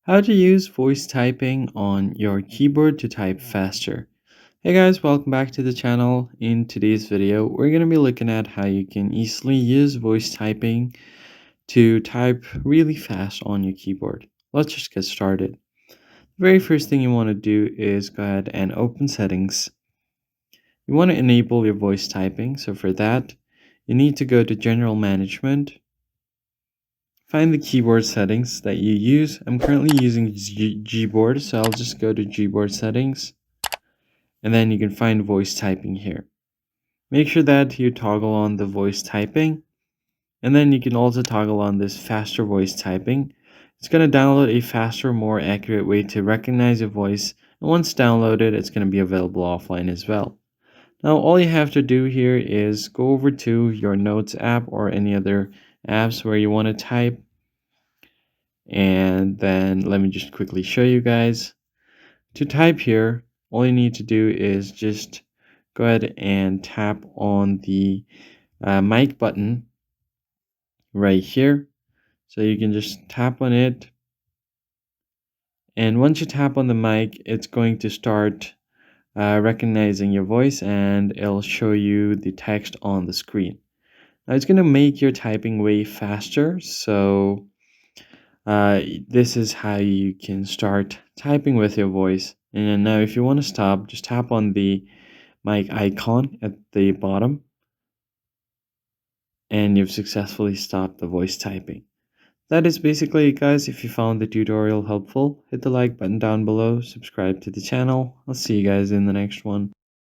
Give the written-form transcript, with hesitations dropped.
How to use voice typing on your keyboard to type faster. Hey guys, welcome back to the channel. In today's video, we're going to be looking at how you can easily use voice typing to type really fast on your keyboard. Let's just get started. The very first thing you want to do is go ahead and open settings. You want to enable your voice typing. So for that, you need to go to general management. Find the keyboard settings that you use. I'm currently using Gboard, so I'll just go to Gboard settings, and then you can find voice typing here. Make sure that you toggle on the voice typing, and then you can also toggle on this faster voice typing. It's going to download a faster, more accurate way to recognize your voice, and once downloaded, it's going to be available offline as well. Now, all you have to do here is go over to your Notes app or any other apps where you want to type. And then let me just quickly show you guys. To type here, all you need to do is just go ahead and tap on the mic button right here. So you can just tap on it. And once you tap on the mic, it's going to start recognizing your voice, and it'll show you the text on the screen. Now it's going to make your typing way faster. So this is how you can start typing with your voice. And now if you want to stop, just tap on the mic icon at the bottom, and you've successfully stopped the voice typing. That is basically it, guys. If you found the tutorial helpful, hit the like button down below, subscribe to the channel. I'll see you guys in the next one.